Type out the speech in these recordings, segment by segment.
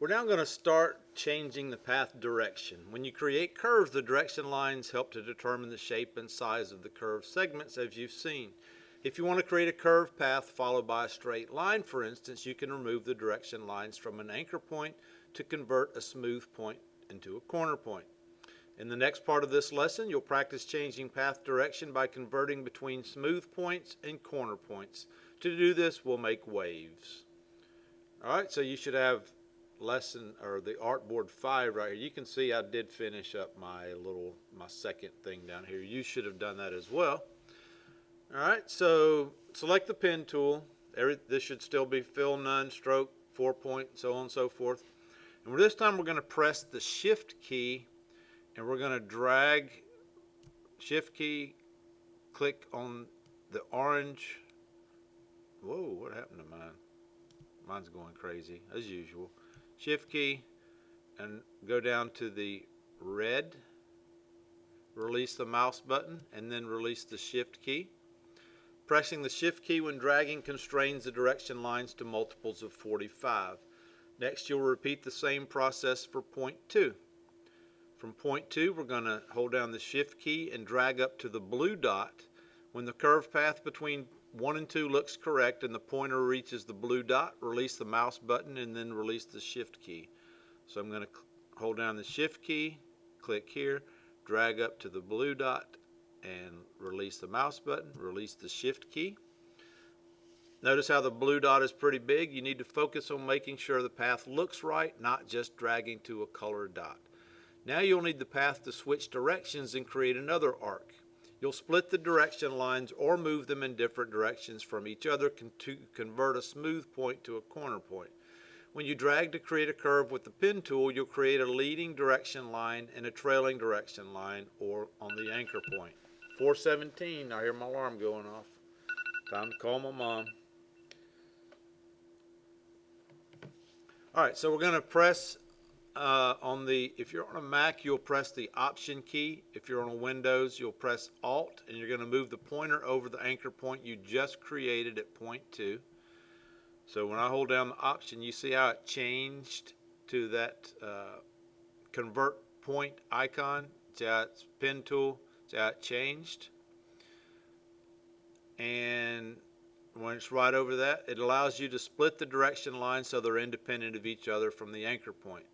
We're now going to start changing the path direction. When you create curves, the direction lines help to determine the shape and size of the curved segments, as you've seen. If you want to create a curved path followed by a straight line, for instance, you can remove the direction lines from an anchor point to convert a smooth point into a corner point. In the next part of this lesson, you'll practice changing path direction by converting between smooth points and corner points. To do this, we'll make waves. All right, so you should have the artboard 5 right here. You can see I did finish up my second thing down here. You should have done that as well. All right, so select the pen tool. This should still be fill, none, stroke, 4-point, so on and so forth. And this time we're going to press the shift key and we're going to drag shift key, click on the orange. Whoa, what happened to mine? Mine's going crazy as usual. Shift key and go down to the red, release the mouse button, and then release the shift key. Pressing the shift key when dragging constrains the direction lines to multiples of 45. Next, you'll repeat the same process for point 2. From point 2, we're going to hold down the shift key and drag up to the blue dot. When the curved path between 1 and 2 looks correct and the pointer reaches the blue dot, release the mouse button and then release the shift key. So I'm going to hold down the shift key, click here, drag up to the blue dot and release the mouse button, release the shift key. Notice how the blue dot is pretty big. You need to focus on making sure the path looks right, not just dragging to a colored dot. Now you'll need the path to switch directions and create another arc. You'll split the direction lines or move them in different directions from each other to convert a smooth point to a corner point. When you drag to create a curve with the pen tool, you'll create a leading direction line and a trailing direction line or on the anchor point. 4:17, I hear my alarm going off. Time to call my mom. All right, so we're going to press if you're on a Mac, you'll press the Option key. If you're on a Windows, you'll press Alt, and you're going to move the pointer over the anchor point you just created at point 2. So when I hold down the Option, you see how it changed to that convert point icon. See how it's pen tool. See how it changed. And when it's right over that, it allows you to split the direction lines so they're independent of each other from the anchor point.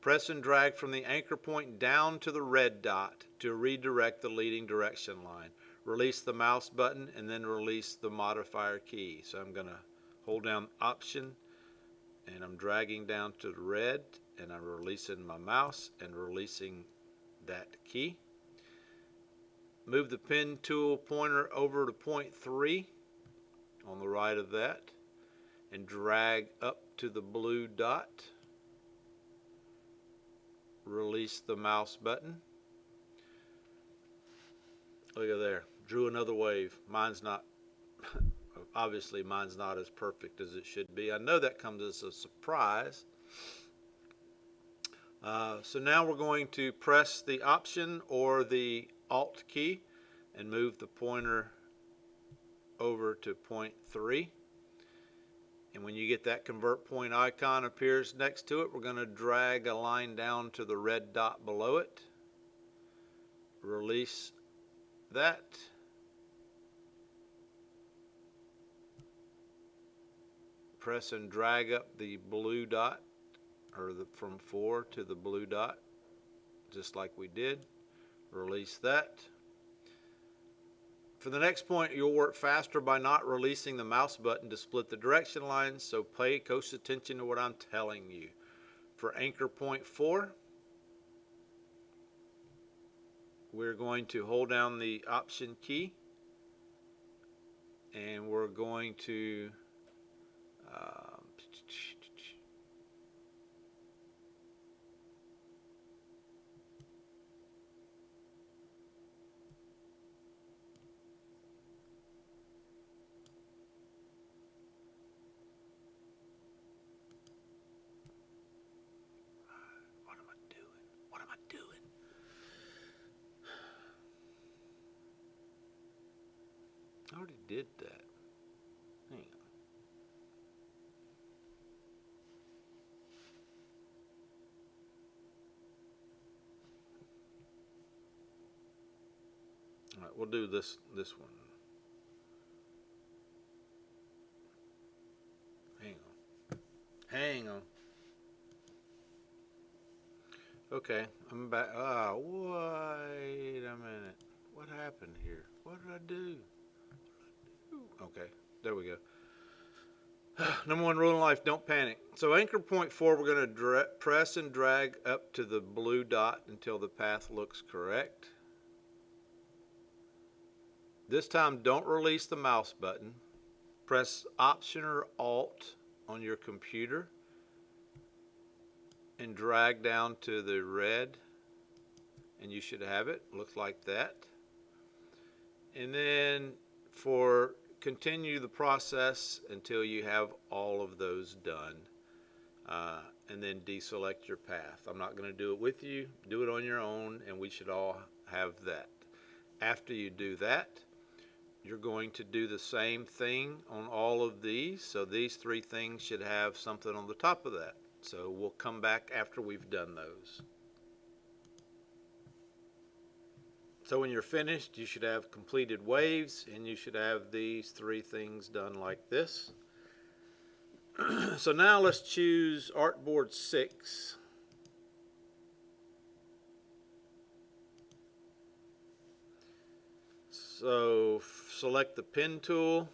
Press and drag from the anchor point down to the red dot to redirect the leading direction line. Release the mouse button and then release the modifier key. So I'm going to hold down Option and I'm dragging down to the red and I'm releasing my mouse and releasing that key. Move the pen tool pointer over to point 3 on the right of that and drag up to the blue dot. Release the mouse button. Look at there, drew another wave. Mine's not, obviously mine's not as perfect as it should be. I know that comes as a surprise. So now we're going to press the Option or the Alt key and move the pointer over to point 3. And when you get that convert point icon appears next to it, we're going to drag a line down to the red dot below it. Release that. Press and drag up the blue dot, or from 4 to the blue dot, just like we did. Release that. For the next point, you'll work faster by not releasing the mouse button to split the direction lines, so pay close attention to what I'm telling you. For anchor point 4, we're going to hold down the Option key and we're going to I already did that. Hang on. All right, we'll do this one. Hang on. Okay, I'm back. Ah, wait a minute. What happened here? What did I do? Okay, there we go. Number one rule in life, don't panic. So anchor point 4, we're going to press and drag up to the blue dot until the path looks correct. This time, don't release the mouse button. Press Option or Alt on your computer and drag down to the red, and you should have it. Looks like that. And then continue the process until you have all of those done, and then deselect your path. I'm not going to do it with you. Do it on your own, and we should all have that. After you do that, you're going to do the same thing on all of these. So these 3 things should have something on the top of that. So we'll come back after we've done those. So when you're finished, you should have completed waves, and you should have these 3 things done like this. So now let's choose Artboard 6. So select the pen tool,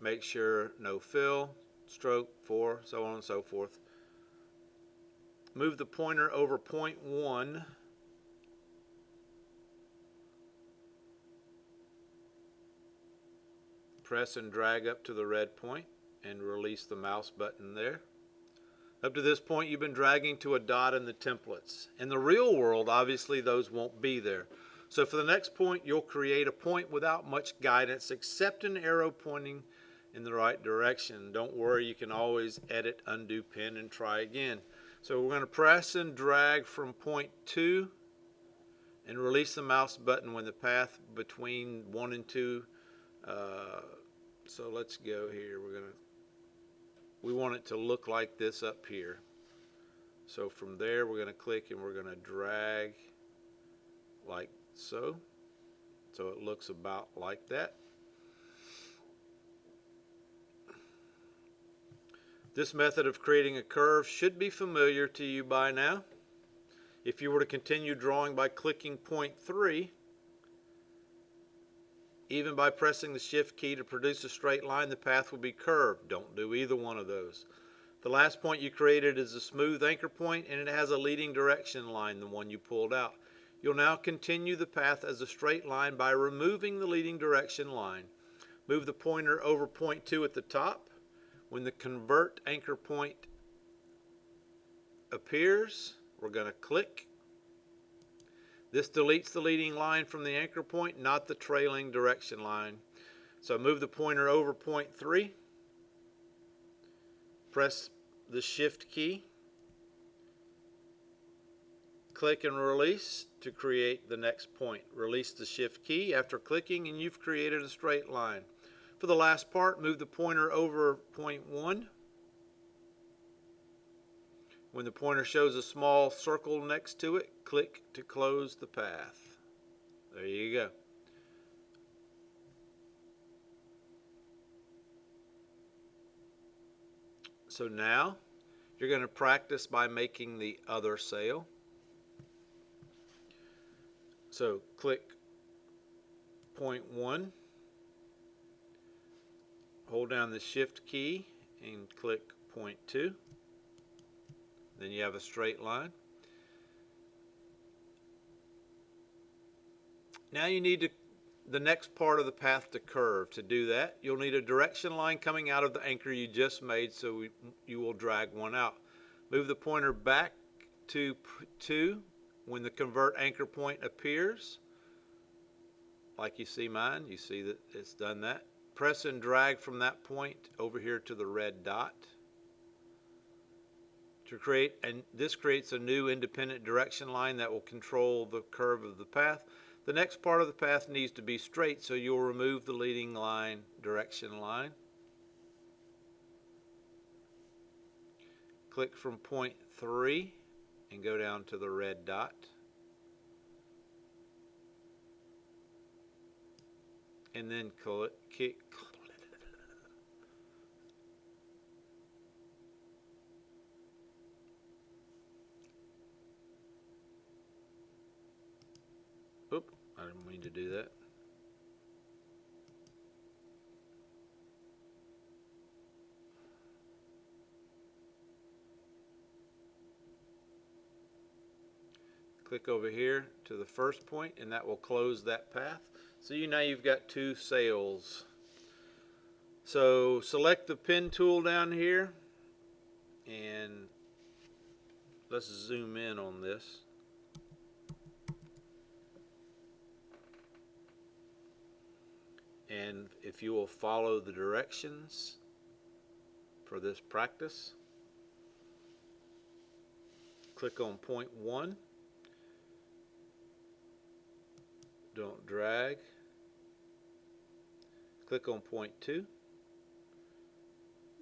make sure no fill, stroke 4, so on and so forth. Move the pointer over point 1. Press and drag up to the red point and release the mouse button there. Up to this point, you've been dragging to a dot in the templates. In the real world, obviously, those won't be there. So for the next point, you'll create a point without much guidance except an arrow pointing in the right direction. Don't worry, you can always edit, undo, pin, and try again. So we're going to press and drag from point 2 and release the mouse button when the path between 1 and 2. So let's go here. We want it to look like this up here. So from there, we're going to click and we're going to drag like so. So it looks about like that. This method of creating a curve should be familiar to you by now. If you were to continue drawing by clicking point 3, even by pressing the Shift key to produce a straight line, the path will be curved. Don't do either one of those. The last point you created is a smooth anchor point, and it has a leading direction line, the one you pulled out. You'll now continue the path as a straight line by removing the leading direction line. Move the pointer over point 2 at the top. When the convert anchor point appears, we're going to click. This deletes the leading line from the anchor point, not the trailing direction line. So move the pointer over point 3. Press the Shift key. Click and release to create the next point. Release the Shift key after clicking, and you've created a straight line. For the last part, move the pointer over point 1. When the pointer shows a small circle next to it, click to close the path. There you go. So now you're going to practice by making the other sail. So click point 1, hold down the Shift key and click point 2. Then you have a straight line. Now you need the next part of the path to curve. To do that, you'll need a direction line coming out of the anchor you just made, so you will drag one out. Move the pointer back to 2 when the convert anchor point appears. Like you see mine, you see that it's done that. Press and drag from that point over here to the red dot. And this creates a new independent direction line that will control the curve of the path. The next part of the path needs to be straight, so you'll remove the leading line, direction line. Click from point 3 and go down to the red dot. and then Oop, I didn't mean to do that. Click over here to the first point, and that will close that path. So now you've got two sails. So select the pen tool down here, and let's zoom in on this. And if you will follow the directions for this practice, click on point 1. Don't drag. Click on point 2.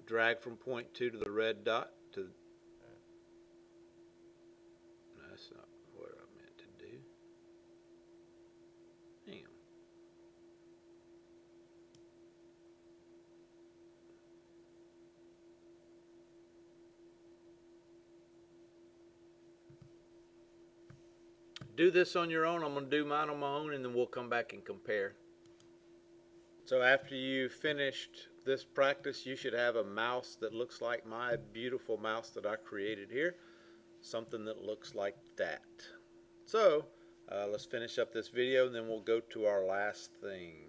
Drag from point 2 to the red dot. That's not what I meant to do. Hang on. Do this on your own. I'm going to do mine on my own, and then we'll come back and compare. So after you finished this practice, you should have a mouse that looks like my beautiful mouse that I created here. Something that looks like that. So let's finish up this video, and then we'll go to our last thing.